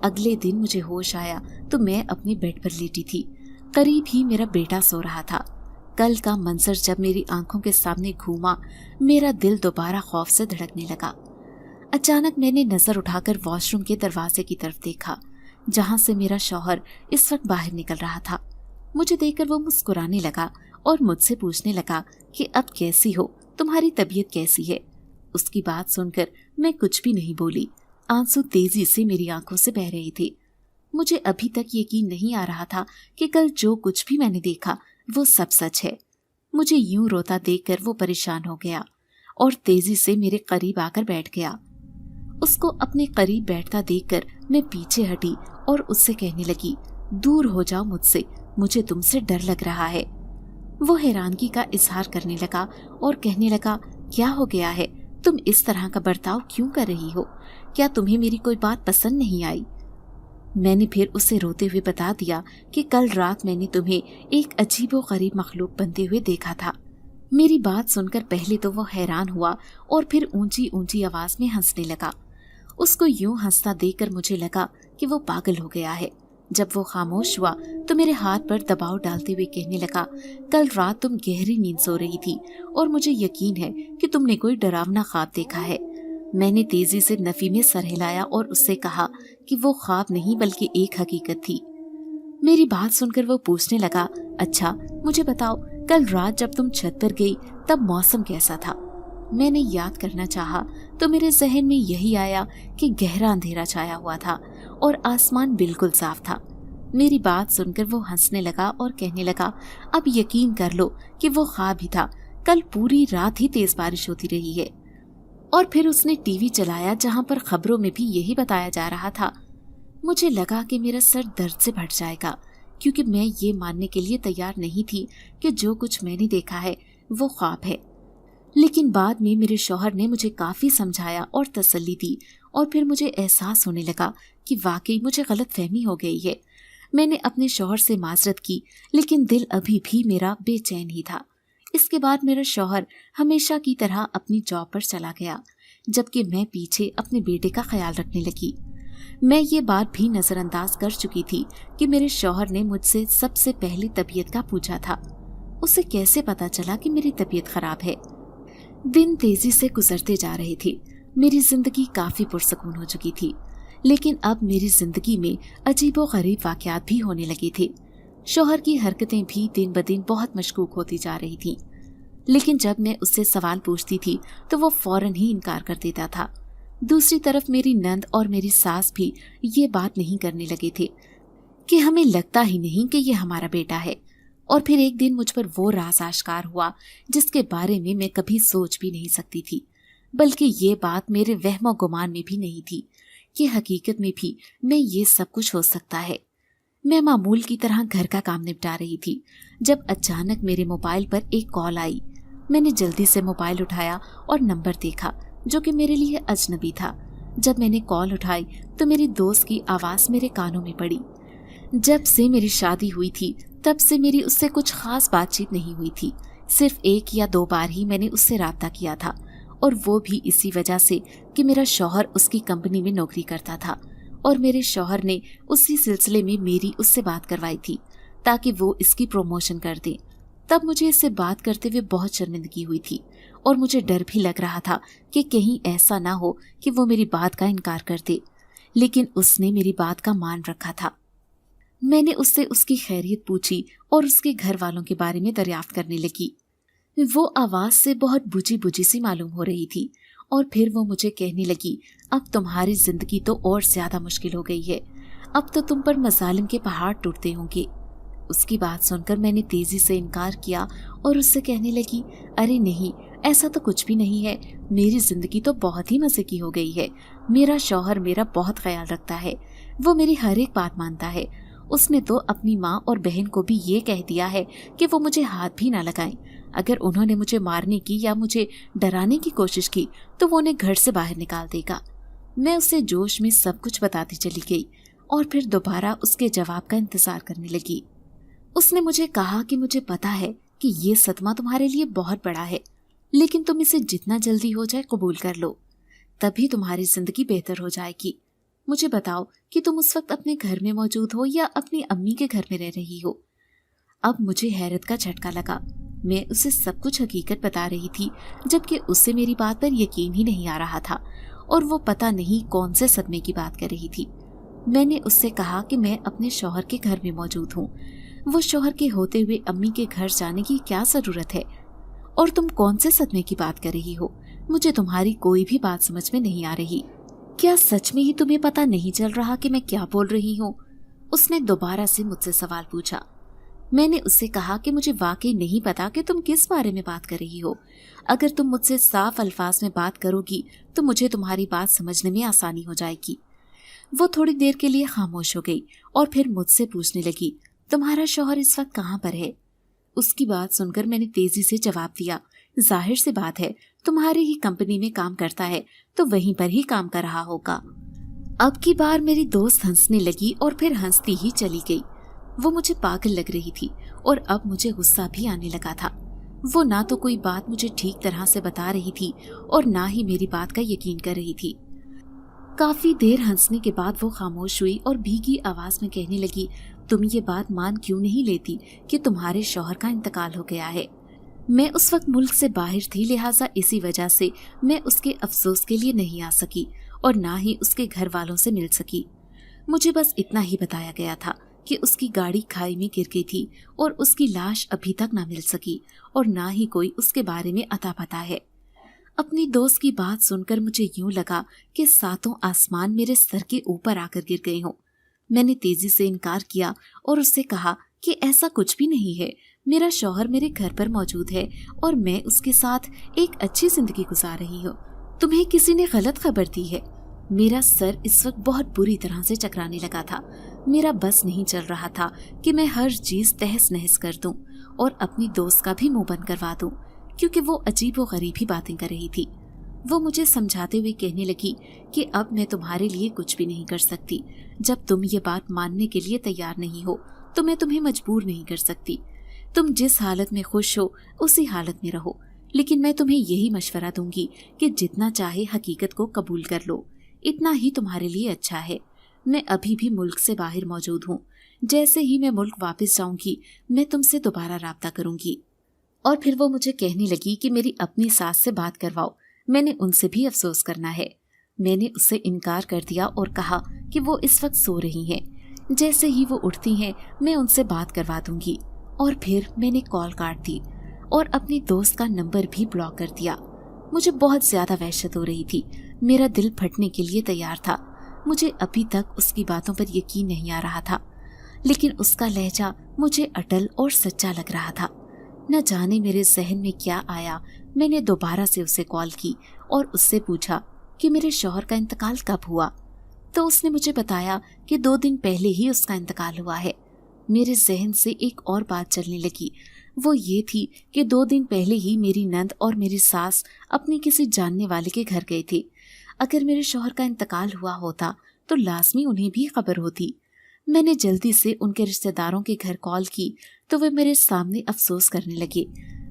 अगले दिन मुझे होश आया तो मैं अपने बेड पर लेटी थी। करीब ही मेरा बेटा सो रहा था। कल का मंजर जब मेरी आंखों के सामने घूमा, मेरा दिल दोबारा खौफ से धड़कने लगा। अचानक मैंने नजर उठाकर वॉशरूम के दरवाजे की तरफ देखा, जहां से मेरा शौहर इस वक्त बाहर निकल रहा था। मुझे देखकर वो मुस्कुराने लगा और मुझसे पूछने लगा कि अब कैसी हो, तुम्हारी तबीयत कैसी है। उसकी बात सुनकर मैं कुछ भी नहीं बोली। आंसू तेजी से मेरी आंखों से बह रहे थे। मुझे अभी तक यकीन नहीं आ रहा था कि कल जो कुछ भी मैंने देखा वो सब सच है। मुझे यूं रोता देखकर वो परेशान हो गया और तेजी से मेरे करीब आकर बैठ गया। उसको अपने करीब बैठता देखकर मैं पीछे हटी और उससे कहने लगी, दूर हो जाओ मुझसे, मुझे तुमसे डर लग रहा है। वो हैरानगी का इजहार करने लगा और कहने लगा, क्या हो गया है? तुम इस तरह का बर्ताव क्यों कर रही हो? क्या तुम्हें मेरी कोई बात पसंद नहीं आई? मैंने फिर उसे रोते हुए बता दिया कि कल रात मैंने तुम्हें एक अजीबोगरीब मखलूक बनते हुए देखा था। मेरी बात सुनकर पहले तो वो हैरान हुआ और फिर ऊंची ऊंची आवाज में हंसने लगा। उसको यूं हंसता देखकर मुझे लगा कि वो पागल हो गया है। जब वो खामोश हुआ तो मेरे हाथ पर दबाव डालते हुए कहने लगा, कल रात तुम गहरी नींद सो रही थी और मुझे यकीन है कि तुमने कोई डरावना ख्वाब देखा है। मैंने तेजी से नफी में सर हिलाया और उससे कहा कि वो ख्वाब नहीं बल्कि एक हकीकत थी। मेरी बात सुनकर वो पूछने लगा, अच्छा मुझे बताओ, कल रात जब तुम छत पर गई तब मौसम कैसा था? मैंने याद करना चाहा तो मेरे जहन में यही आया कि गहरा अंधेरा छाया हुआ था और आसमान बिल्कुल साफ था। मेरी बात सुनकर वो हंसने लगा और कहने लगा, अब यकीन कर लो कि वो ख्वाब ही था। कल पूरी रात ही तेज बारिश होती रही है। और फिर उसने टीवी चलाया जहां पर खबरों में भी यही बताया जा रहा था। मुझे लगा कि मेरा सर दर्द से फट जाएगा, क्योंकि मैं ये मानने के लिए तैयार नहीं थी कि जो कुछ मैंने देखा है वो ख्वाब है। लेकिन बाद में मेरे शौहर ने मुझे काफी समझाया और तसल्ली दी और फिर मुझे एहसास होने लगा कि वाकई मुझे गलतफहमी हो गई है। मैंने अपने शौहर से माजरत की, लेकिन दिल अभी भी मेरा बेचैन ही था। इसके बाद मेरा शौहर हमेशा की तरह अपनी जॉब पर चला गया, जबकि मैं पीछे अपने बेटे का ख्याल रखने लगी। मैं ये बात भी नजरअंदाज कर चुकी थी कि मेरे शौहर ने मुझसे सबसे पहले तबीयत का पूछा था। उसे कैसे पता चला कि मेरी तबीयत खराब है? दिन तेजी से गुजरते जा रहे थे। मेरी जिंदगी काफी पुरसकून हो चुकी थी, लेकिन अब मेरी जिंदगी में अजीबोगरीब वाकयात भी होने लगे थे। शौहर की हरकतें भी दिन ब दिन बहुत मशकूक होती जा रही थी, लेकिन जब मैं उससे सवाल पूछती थी तो वो फौरन ही इनकार कर देता था। दूसरी तरफ मेरी नंद और मेरी सास भी ये बात नहीं करने लगे थे कि हमें लगता ही नहीं कि ये हमारा बेटा है। और फिर एक दिन मुझ पर वो राज आश्कार हुआ जिसके बारे में मैं कभी सोच भी नहीं सकती थी, बल्कि ये बात मेरे वहमो गुमान में भी नहीं थी कि हकीकत में भी मैं ये सब कुछ हो सकता है। मैं मामूल की तरह घर का काम निपटा रही थी जब अचानक मेरे मोबाइल पर एक कॉल आई। मैंने जल्दी से मोबाइल उठाया और नंबर देखा, जो कि मेरे लिए अजनबी था। जब मैंने कॉल उठाई तो मेरी दोस्त की आवाज मेरे कानों में पड़ी। जब से मेरी शादी हुई थी तब से मेरी उससे कुछ खास बातचीत नहीं हुई थी। सिर्फ 1 या 2 बार ही मैंने उससे राब्ता किया था, और वो भी इसी वजह से कि मेरा शौहर उसकी कंपनी में नौकरी करता था और मेरे शौहर ने उसी सिलसिले में मेरी उससे बात करवाई थी ताकि वो इसकी प्रमोशन कर दे। तब मुझे इससे बात करते हुए बहुत शर्मिंदगी हुई थी और मुझे डर भी लग रहा था कि कहीं ऐसा ना हो कि वो मेरी बात का इनकार कर दे, लेकिन उसने मेरी बात का मान रखा था। मैंने उससे उसकी खैरियत पूछी और उसके घर वालों के बारे में दरियाफ्त करने लगी। वो आवाज से बहुत बुझी बुझी सी मालूम हो रही थी और फिर वो मुझे कहने लगी, अब तुम्हारी जिंदगी तो और ज्यादा मुश्किल हो गई है, अब तो तुम पर मजालिम के पहाड़ टूटते होंगे। उसकी बात सुनकर मैंने तेजी से इनकार किया और उससे कहने लगी, अरे नहीं, ऐसा तो कुछ भी नहीं है, मेरी जिंदगी तो बहुत ही मजे की हो गई है। मेरा शौहर मेरा बहुत ख्याल रखता है, वो मेरी हर एक बात मानता है। उसने तो अपनी माँ और बहन को भी ये कह दिया है कि वो मुझे हाथ भी ना लगाएं। अगर उन्होंने मुझे मारने की या मुझे डराने की कोशिश की तो वो उन्हें घर से बाहर निकाल देगा। मैं उसे जोश में सब कुछ बताती चली गई और फिर दोबारा उसके जवाब का इंतजार करने लगी। उसने मुझे कहा कि मुझे पता है कि ये सदमा तुम्हारे लिए बहुत बड़ा है, लेकिन तुम इसे जितना जल्दी हो जाए कबूल कर लो, तभी तुम्हारी जिंदगी बेहतर हो जाएगी। मुझे बताओ कि तुम उस वक्त अपने घर में मौजूद हो या अपनी अम्मी के घर में रह रही हो। अब मुझे हैरत का झटका लगा। मैं उसे सब कुछ हकीकत बता रही थी, जबकि उससे मेरी बात पर यकीन ही नहीं आ रहा था और वो पता नहीं कौन से सदमे की बात कर रही थी। मैंने उससे कहा कि मैं अपने शौहर के घर में मौजूद हूँ। वो शौहर के होते हुए अम्मी के घर जाने की क्या जरूरत है? और तुम कौन से सदमे की बात कर रही हो? मुझे तुम्हारी कोई भी बात समझ में नहीं आ रही। क्या सच में ही तुम्हें पता नहीं चल रहा कि मैं क्या बोल रही हूँ? उसने दोबारा से मुझसे सवाल पूछा। मैंने उससे कहा कि मुझे वाकई नहीं पता कि तुम किस बारे में बात कर रही हो। अगर तुम मुझसे साफ अल्फाज में बात करोगी तो मुझे तुम्हारी बात समझने में आसानी हो जाएगी। वो थोड़ी देर के लिए खामोश हो गई और फिर मुझसे पूछने लगी, तुम्हारा शौहर इस वक्त कहाँ पर है? उसकी बात सुनकर मैंने तेजी से जवाब दिया ظاہر سی بات ہے तुम्हारी ही कंपनी में काम करता है तो वहीं पर ही काम कर रहा होगा। अब की बार मेरी दोस्त हंसने लगी और फिर हंसती ही चली गई। वो मुझे पागल लग रही थी और अब मुझे गुस्सा भी आने लगा था। वो ना तो कोई बात मुझे ठीक तरह से बता रही थी और ना ही मेरी बात का यकीन कर रही थी। काफी देर हंसने के बाद वो खामोश हुई और भीगी आवाज में कहने लगी, तुम ये बात मान क्यों नहीं लेती कि तुम्हारे शौहर का इंतकाल हो गया है। मैं उस वक्त मुल्क से बाहर थी, लिहाजा इसी वजह से मैं उसके अफसोस के लिए नहीं आ सकी और ना ही उसके घर वालों से मिल सकी। मुझे बस इतना ही बताया गया था कि उसकी गाड़ी खाई में गिर गई थी और उसकी लाश अभी तक ना मिल सकी और ना ही कोई उसके बारे में अता पता है। अपनी दोस्त की बात सुनकर मुझे यूं लगा कि सातों आसमान मेरे सर के ऊपर आकर गिर गए हों। मैंने तेजी से इनकार किया और उससे कहा कि ऐसा कुछ भी नहीं है, मेरा शौहर मेरे घर पर मौजूद है और मैं उसके साथ एक अच्छी जिंदगी गुजार रही हूँ। तुम्हें किसी ने गलत खबर दी है। मेरा सर इस वक्त बहुत बुरी तरह से चकराने लगा था। मेरा बस नहीं चल रहा था कि मैं हर चीज तहस नहस कर दूं और अपनी दोस्त का भी मुंह बंद करवा दूं, क्योंकि वो अजीब व गरीब ही बातें कर रही थी। वो मुझे समझाते हुए कहने लगी कि अब मैं तुम्हारे लिए कुछ भी नहीं कर सकती। जब तुम ये बात मानने के लिए तैयार नहीं हो तो मैं तुम्हें मजबूर नहीं कर सकती। तुम जिस हालत में खुश हो उसी हालत में रहो, लेकिन मैं तुम्हें यही मशवरा दूंगी कि जितना चाहे हकीकत को कबूल कर लो, इतना ही तुम्हारे लिए अच्छा है। मैं अभी भी मुल्क से बाहर मौजूद हूँ। जैसे ही मैं मुल्क वापस जाऊंगी मैं तुमसे दोबारा राब्ता करूंगी। और फिर वो मुझे कहने लगी कि मेरी अपनी सास से बात करवाओ, मैंने उनसे भी अफसोस करना है। मैंने उससे इनकार कर दिया और कहा कि वो इस वक्त सो रही हैं। जैसे ही वो उठती हैं मैं उनसे बात करवा दूंगी। और फिर मैंने कॉल काट दी और अपनी दोस्त का नंबर भी ब्लॉक कर दिया। मुझे बहुत ज्यादा वहशत हो रही थी। मेरा दिल फटने के लिए तैयार था। मुझे अभी तक उसकी बातों पर यकीन नहीं आ रहा था, लेकिन उसका लहजा मुझे अटल और सच्चा लग रहा था। न जाने मेरे जहन में क्या आया, मैंने दोबारा से उसे कॉल की और उससे पूछा कि मेरे शौहर का इंतकाल कब हुआ। तो उसने मुझे बताया कि 2 दिन पहले ही उसका इंतकाल हुआ है। मेरे जहन से एक और बात चलने लगी। वो ये थी कि 2 दिन पहले ही मेरी नंद और मेरी सास अपनी किसी जानने वाले के घर गए थे। अगर मेरे शौहर का इंतकाल हुआ होता तो लाजमी उन्हें भी खबर होती। मैंने जल्दी से उनके रिश्तेदारों के घर कॉल की तो वे मेरे सामने अफसोस करने लगे,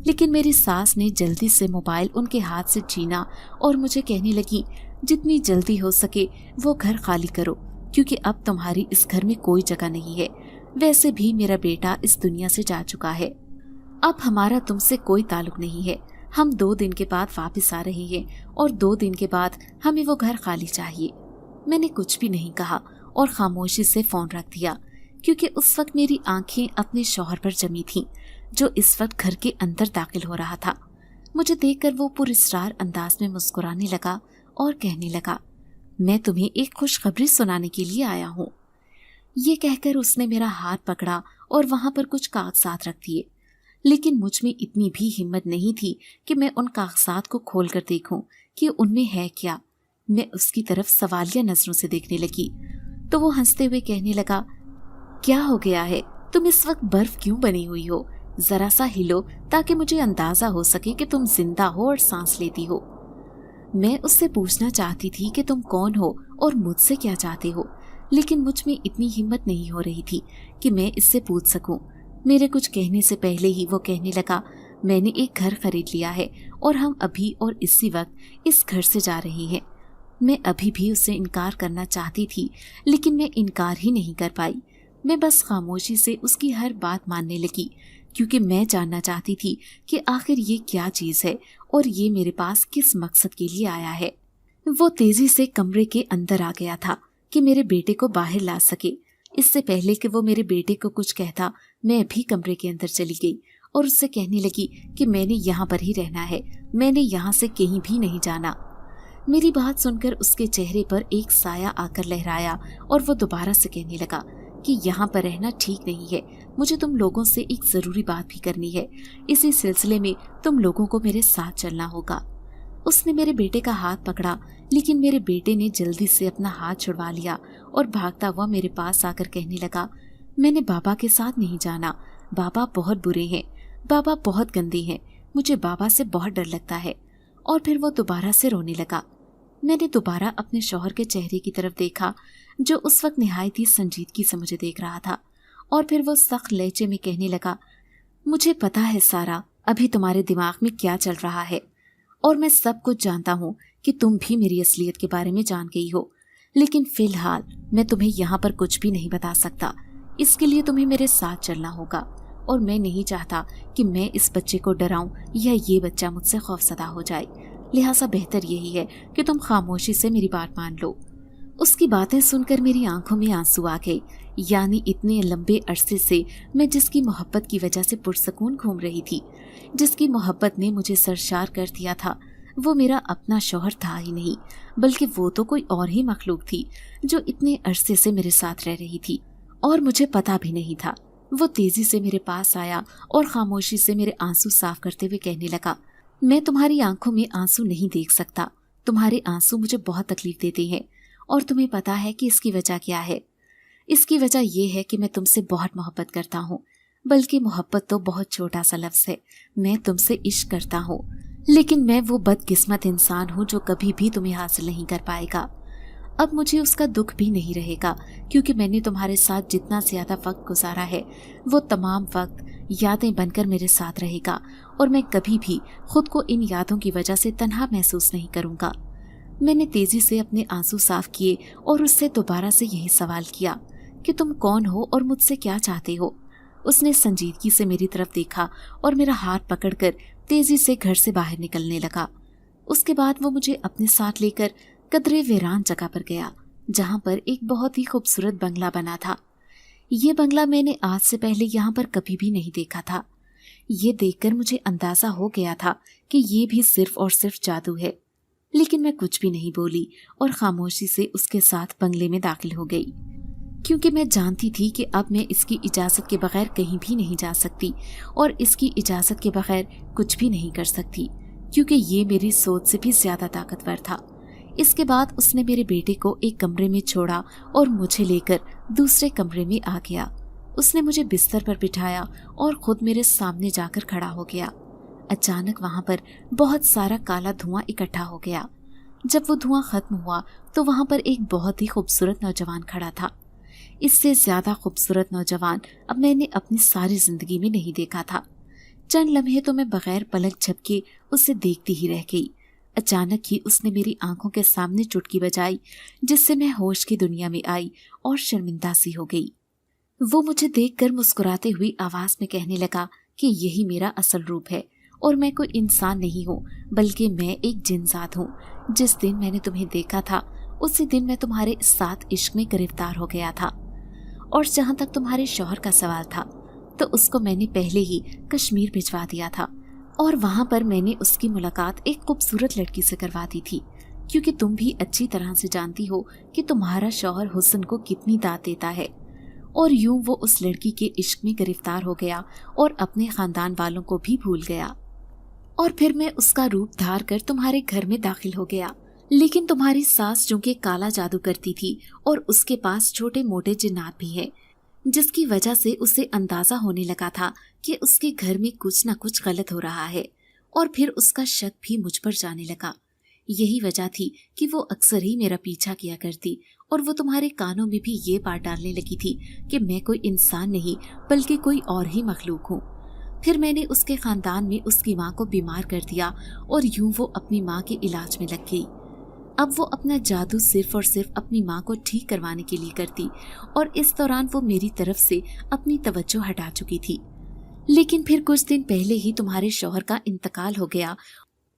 लेकिन मेरी सास ने जल्दी से मोबाइल उनके हाथ से छीना और मुझे कहने लगी, जितनी जल्दी हो सके वो घर खाली करो, क्योंकि अब तुम्हारी इस घर में कोई जगह नहीं है। वैसे भी मेरा बेटा इस दुनिया से जा चुका है। अब हमारा तुमसे कोई ताल्लुक नहीं है। हम 2 दिन के बाद वापस आ रहे हैं और 2 दिन के बाद हमें वो घर खाली चाहिए। मैंने कुछ भी नहीं कहा और खामोशी से फोन रख दिया, क्योंकि उस वक्त मेरी आंखें अपने शौहर पर जमी थीं, जो इस वक्त घर के अंदर दाखिल हो रहा था। मुझे देखकर वो पुरस्कार अंदाज में मुस्कुराने लगा और कहने लगा, मैं तुम्हें एक खुशखबरी सुनाने के लिए आया हूँ। ये कहकर उसने मेरा हाथ पकड़ा और वहां पर कुछ कागजात रख दिए, लेकिन मुझ में इतनी भी हिम्मत नहीं थी कि मैं उन कागजात को खोलकर देखूं कि उनमें है क्या। मैं उसकी तरफ सवालिया नजरों से देखने लगी तो वो हंसते हुए कहने लगा, क्या हो गया है, तुम इस वक्त बर्फ क्यों बनी हुई हो? जरा सा हिलो ताकि मुझे अंदाजा हो सके कि तुम जिंदा हो और सांस लेती हो। मैं उससे पूछना चाहती थी कि तुम कौन हो और मुझसे क्या चाहते हो, लेकिन मुझ में इतनी हिम्मत नहीं हो रही थी कि मैं इससे पूछ सकूं। मेरे कुछ कहने से पहले ही वो कहने लगा, मैंने एक घर खरीद लिया है और हम अभी और इसी वक्त इस घर से जा रहे हैं। मैं अभी भी उससे इनकार करना चाहती थी, लेकिन मैं इनकार ही नहीं कर पाई। मैं बस खामोशी से उसकी हर बात मानने लगी, क्योंकि मैं जानना चाहती थी कि आखिर ये क्या चीज है और ये मेरे पास किस मकसद के लिए आया है। वो तेजी से कमरे के अंदर आ गया था कि मेरे बेटे को बाहर ला सके। इससे पहले कि वो मेरे बेटे को कुछ कहता, मैं भी कमरे के अंदर चली गई और उससे कहने लगी कि मैंने यहाँ पर ही रहना है, मैंने यहाँ से कहीं भी नहीं जाना। मेरी बात सुनकर उसके चेहरे पर एक साया आकर लहराया और वो दोबारा से कहने लगा कि यहाँ पर रहना ठीक नहीं है, मुझे तुम लोगों से एक जरूरी बात भी करनी है। इसी सिलसिले में तुम लोगों को मेरे साथ चलना होगा। उसने मेरे बेटे का हाथ पकड़ा, लेकिन मेरे बेटे ने जल्दी से अपना हाथ छुड़वा लिया और भागता हुआ मेरे पास आकर कहने लगा, मैंने बाबा के साथ नहीं जाना, बाबा बहुत बुरे हैं, बाबा बहुत गंदे हैं, मुझे बाबा से बहुत डर लगता है। और फिर वो दोबारा से रोने लगा। मैंने दोबारा अपने शौहर के चेहरे की तरफ देखा, जो उस वक्त निहायत ही संजीदगी से मुझे देख रहा था। और फिर वो सख्त लहजे में कहने लगा, मुझे पता है सारा, अभी तुम्हारे दिमाग में क्या चल रहा है, और मैं सब कुछ जानता हूँ कि तुम भी मेरी असलियत के बारे में जान गई हो, लेकिन फिलहाल मैं तुम्हें यहाँ पर कुछ भी नहीं बता सकता। इसके लिए तुम्हें मेरे साथ चलना होगा, और मैं नहीं चाहता कि मैं इस बच्चे को डराऊं या ये बच्चा मुझसे खौफजदा हो जाए। लिहाजा बेहतर यही है कि तुम खामोशी से मेरी बात मान लो। उसकी बातें सुनकर मेरी आंखों में आंसू आ गए। यानी इतने लंबे अरसे से मैं जिसकी मोहब्बत की वजह से पुरसकून घूम रही थी, जिसकी मोहब्बत ने मुझे सरशार कर दिया था, वो मेरा अपना शौहर था ही नहीं, बल्कि वो तो कोई और ही मखलूक थी जो इतने अरसे से मेरे साथ रह रही थी, और मुझे पता भी नहीं था। वो तेजी से मेरे पास आया और खामोशी से मेरे आंसू साफ करते हुए कहने लगा, मैं तुम्हारी आंखों में आंसू नहीं देख सकता। तुम्हारे आंसू मुझे बहुत तकलीफ देते हैं, और तुम्हें पता है कि इसकी वजह क्या है। इसकी वजह यह है कि मैं तुमसे बहुत मोहब्बत करता हूँ। बल्कि मोहब्बत तो बहुत छोटा सा लफ्ज है। मैं तुमसे इश्क करता हूँ, लेकिन मैं वो बदकिस्मत इंसान हूँ जो कभी भी तुम्हें हासिल नहीं कर पाएगा। अब मुझे उसका दुख भी नहीं रहेगा, क्योंकि मैंने तुम्हारे साथ जितना ज्यादा वक्त गुजारा है, वो तमाम वक्त यादें बनकर मेरे साथ रहेगा, और मैं कभी भी खुद को इन यादों की वजह से तन्हा महसूस नहीं करूँगा। मैंने तेजी से अपने आंसू साफ किए और उससे दोबारा से यही सवाल किया कि तुम कौन हो और मुझसे क्या चाहते हो। उसने संजीदगी से मेरी तरफ देखा और मेरा हाथ पकड़कर तेजी से घर से बाहर निकलने लगा। उसके बाद वो मुझे अपने साथ लेकर कदरे वीरान जगह पर गया, जहाँ पर एक बहुत ही खूबसूरत बंगला बना था। ये बंगला मैंने आज से पहले यहाँ पर कभी भी नहीं देखा था। ये देखकर मुझे अंदाजा हो गया था कि ये भी सिर्फ और सिर्फ जादू है, लेकिन मैं कुछ भी नहीं बोली और खामोशी से उसके साथ बंगले में दाखिल हो गई, क्योंकि मैं जानती थी कि अब मैं इसकी इजाज़त के बगैर कहीं भी नहीं जा सकती और इसकी इजाज़त के बगैर कुछ भी नहीं कर सकती, क्योंकि ये मेरी सोच से भी ज्यादा ताकतवर था। इसके बाद उसने मेरे बेटे को एक कमरे में छोड़ा और मुझे लेकर दूसरे कमरे में आ गया। उसने मुझे बिस्तर पर बिठाया और खुद मेरे सामने जाकर खड़ा हो गया। अचानक वहां पर बहुत सारा काला धुआं इकट्ठा हो गया। जब वो धुआं खत्म हुआ तो वहां पर एक बहुत ही खूबसूरत नौजवान खड़ा था। इससे ज्यादा खूबसूरत नौजवान अब मैंने अपनी सारी जिंदगी में नहीं देखा था। चंद लम्हे तो मैं बगैर पलक झपके उसे देखती ही रह गई। अचानक ही उसने मेरी आंखों के सामने चुटकी बजाई, जिससे मैं होश की दुनिया में आई और शर्मिंदा सी हो गई। वो मुझे देखकर मुस्कुराते हुई आवाज में कहने लगा कि यही मेरा असल रूप है और मैं कोई इंसान नहीं हूँ, बल्कि मैं एक जिनजात हूँ। जिस दिन मैंने तुम्हें देखा था उसी दिन मैं तुम्हारे साथ इश्क में गिरफ्तार हो गया था। और जहाँ तक तुम्हारे शौहर का सवाल था, तो उसको मैंने पहले ही कश्मीर भिजवा दिया था और वहाँ पर मैंने उसकी मुलाकात एक खूबसूरत लड़की से करवा दी थी, क्योंकि तुम भी अच्छी तरह से जानती हो कि तुम्हारा शौहर हुस्न को कितनी दाद देता है। और यूं वो उस लड़की के इश्क में गिरफ्तार हो गया और अपने खानदान वालों को भी भूल गया। और फिर मैं उसका रूप धार कर तुम्हारे घर में दाखिल हो गया। लेकिन तुम्हारी सास जो कि काला जादू करती थी और उसके पास छोटे मोटे जिन्नात भी हैं, जिसकी वजह से उसे अंदाजा होने लगा था कि उसके घर में कुछ न कुछ गलत हो रहा है, और फिर उसका शक भी मुझ पर जाने लगा। यही वजह थी कि वो अक्सर ही मेरा पीछा किया करती और वो तुम्हारे कानों में भी ये बात डालने लगी थी कि मैं कोई इंसान नहीं बल्कि कोई और ही मखलूक हूँ। फिर मैंने उसके खानदान में उसकी माँ को बीमार कर दिया और यूं वो अपनी माँ के इलाज में लग गई। अब वो अपना जादू सिर्फ और सिर्फ अपनी माँ को ठीक करवाने के लिए करती और इस दौरान वो मेरी तरफ से अपनी तवज्जो हटा चुकी थी। लेकिन फिर कुछ दिन पहले ही तुम्हारे शौहर का इंतकाल हो गया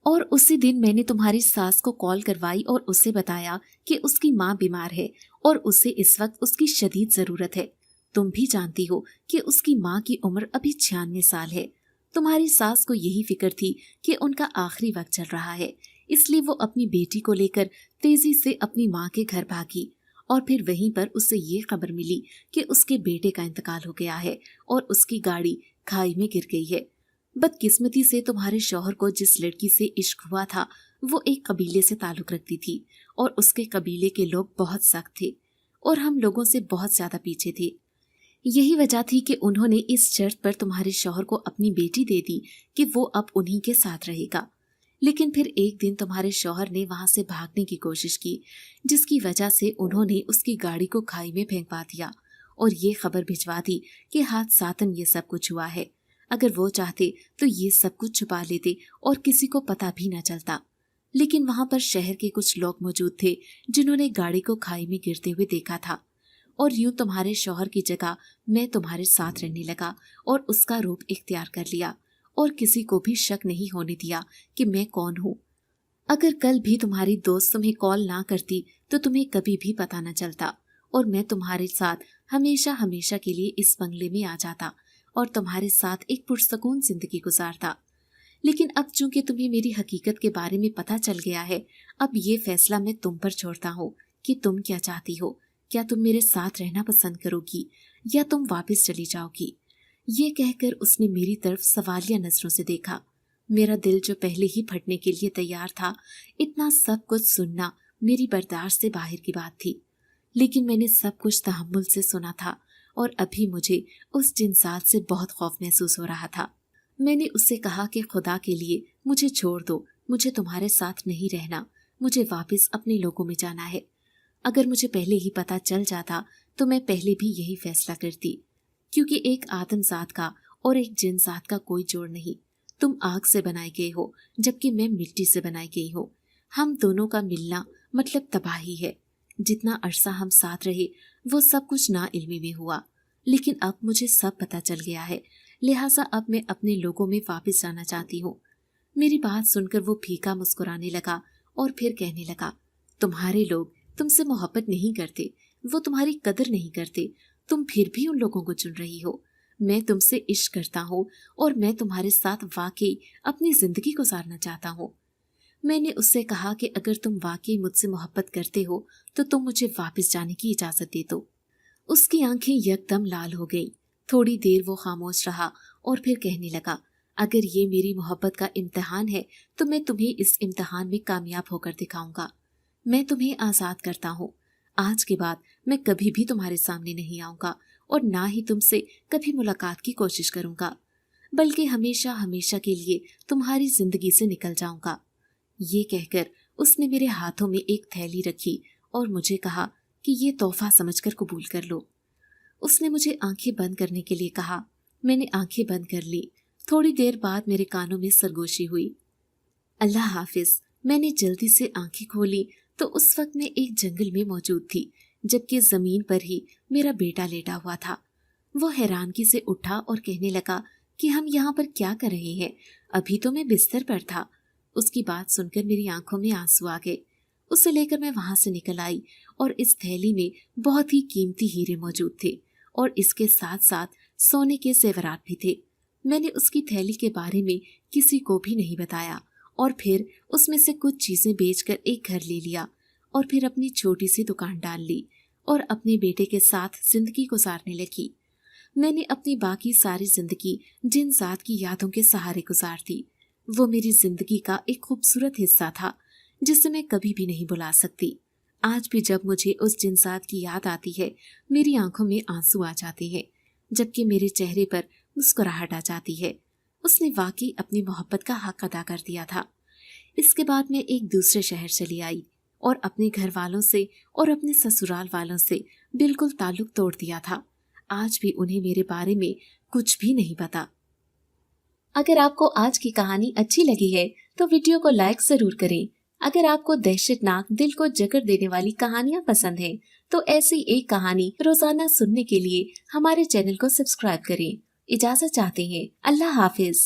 और उसी दिन मैंने तुम्हारी सास को कॉल करवाई और उसे बताया कि उसकी माँ बीमार है और उसे इस वक्त उसकी शदीद जरूरत है। तुम भी जानती हो कि उसकी माँ की उम्र अभी 96 साल है। तुम्हारी सास को यही फिक्र थी कि उनका आखिरी वक्त चल रहा है, इसलिए वो अपनी बेटी को लेकर तेजी से अपनी माँ के घर भागी और फिर वहीं पर उसे ये खबर मिली कि उसके बेटे का इंतकाल हो गया है और उसकी गाड़ी खाई में गिर गई है। बदकिस्मती से तुम्हारे शौहर को जिस लड़की से इश्क हुआ था वो एक कबीले से ताल्लुक रखती थी और उसके कबीले के लोग बहुत सख्त थे और हम लोगों से बहुत ज्यादा पीछे थे। यही वजह थी कि उन्होंने इस शर्त पर तुम्हारे शौहर को अपनी बेटी दे दी कि वो अब उन्हीं के साथ रहेगा। लेकिन फिर एक दिन तुम्हारे शौहर ने वहां से भागने की कोशिश की, जिसकी वजह से उन्होंने उसकी गाड़ी को खाई में फेंकवा दिया और ये खबर भिजवा दी कि हादसातन ये सब कुछ हुआ है। अगर वो चाहते तो ये सब कुछ छुपा लेते और किसी को पता भी न चलता। लेकिन वहां पर शहर के कुछ लोग मौजूद थे जिन्होंने गाड़ी को खाई में गिरते हुए देखा था, और यूं तुम्हारे शौहर की जगह मैं तुम्हारे साथ रहने लगा और उसका रूप इख्तियार कर लिया और किसी को भी शक नहीं होने दिया कि मैं कौन हूँ। अगर कल भी तुम्हारी दोस्त तुम्हें कॉल ना करती तो तुम्हें कभी भी पता न चलता और मैं तुम्हारे साथ हमेशा हमेशा के लिए इस बंगले में आ जाता और तुम्हारे साथ एक पुरसकून जिंदगी गुजारता। लेकिन अब चूंकि तुम्हें मेरी हकीकत के बारे में पता चल गया है, अब ये फैसला मैं तुम पर छोड़ता हूँ कि तुम क्या चाहती हो। क्या तुम मेरे साथ रहना पसंद करोगी या तुम वापस चली जाओगी? ये कहकर उसने मेरी तरफ सवालिया नजरों से देखा। मेरा दिल जो पहले ही फटने के लिए तैयार था, इतना सब कुछ सुनना मेरी बर्दाश्त से बाहर की बात थी। लेकिन मैंने सब कुछ तहम्मुल से सुना था और अभी मुझे उस जिनसात से बहुत खौफ महसूस हो रहा था। मैंने उससे कहा कि खुदा के लिए मुझे छोड़ दो, मुझे तुम्हारे साथ नहीं रहना, मुझे वापस अपने लोगों में जाना है। अगर मुझे पहले ही पता चल जाता तो मैं पहले भी यही फैसला करती, क्योंकि एक आदमजात का और एक जिनसात का कोई जोड़ नहीं। तुम आग से बनाए गए हो जबकि मैं मिट्टी से बनाई गई हूँ। हम दोनों का मिलना मतलब तबाही है। जितना अरसा हम साथ रहे वो सब कुछ ना इल्मी में हुआ, लेकिन अब मुझे सब पता चल गया है, लिहाजा अब मैं अपने लोगों में वापस जाना चाहती हूँ। मेरी बात सुनकर वो फीका मुस्कुराने लगा और फिर कहने लगा, तुम्हारे लोग तुमसे मोहब्बत नहीं करते, वो तुम्हारी कदर नहीं करते, तुम फिर भी उन लोगों को चुन रही हो। मैं तुमसे इश्क करता हूँ और मैं तुम्हारे साथ वाकई अपनी जिंदगी गुजारना चाहता हूँ। मैंने उससे कहा कि अगर तुम वाकई मुझसे मोहब्बत करते हो तो तुम मुझे वापस जाने की इजाजत दे दो। उसकी आंखें यकदम लाल हो गईं। थोड़ी देर वो खामोश रहा और फिर कहने लगा, अगर ये मेरी मोहब्बत का इम्तिहान है तो मैं तुम्हें इस इम्तिहान में कामयाब होकर दिखाऊंगा। मैं तुम्हें आजाद करता हूँ। आज के बाद मैं कभी भी तुम्हारे सामने नहीं आऊंगा और ना ही तुमसे कभी मुलाकात की कोशिश करूंगा, बल्कि हमेशा हमेशा के लिए तुम्हारी जिंदगी से निकल जाऊंगा। ये कहकर उसने मेरे हाथों में एक थैली रखी और मुझे कहा कि ये तोहफा समझकर कबूल कर लो। उसने मुझे आंखें बंद करने के लिए कहा। मैंने आंखें बंद कर ली। थोड़ी देर बाद मेरे कानों में सरगोशी हुई, अल्लाह हाफिज। मैंने जल्दी से आंखें खोली तो उस वक्त मैं एक जंगल में मौजूद थी, जबकि जमीन पर ही मेरा बेटा लेटा हुआ था। वो हैरानगी से उठा और कहने लगा कि हम यहाँ पर क्या कर रहे हैं, अभी तो मैं बिस्तर पर था। उसकी बात सुनकर मेरी आंखों में आंसू आ गए। उसे लेकर मैं वहां से निकल आई और इस थैली में बहुत ही कीमती हीरे मौजूद थे और इसके साथ साथ सोने के जेवरात भी थे। मैंने उसकी थैली के बारे में किसी को भी नहीं बताया और फिर उसमें से कुछ चीजें बेचकर एक घर ले लिया और फिर अपनी छोटी सी दुकान डाल ली और अपने बेटे के साथ जिंदगी गुजारने लगी। मैंने अपनी बाकी सारी जिंदगी जिन जात की यादों के सहारे गुजार दी। वो मेरी जिंदगी का एक खूबसूरत हिस्सा था जिसे मैं कभी भी नहीं भुला सकती। आज भी जब मुझे उस जिनसात की याद आती है, मेरी आंखों में आंसू आ जाते हैं, जबकि मेरे चेहरे पर मुस्कुराहट आ जाती है। उसने वाकई अपनी मोहब्बत का हक अदा कर दिया था। इसके बाद मैं एक दूसरे शहर चली आई और अपने घर वालों से और अपने ससुराल वालों से बिल्कुल ताल्लुक तोड़ दिया था। आज भी उन्हें मेरे बारे में कुछ भी नहीं पता। अगर आपको आज की कहानी अच्छी लगी है तो वीडियो को लाइक जरूर करें। अगर आपको दहशतनाक, दिल को जकड़ देने वाली कहानियाँ पसंद हैं, तो ऐसी एक कहानी रोजाना सुनने के लिए हमारे चैनल को सब्सक्राइब करें। इजाजत चाहते हैं। अल्लाह हाफिज।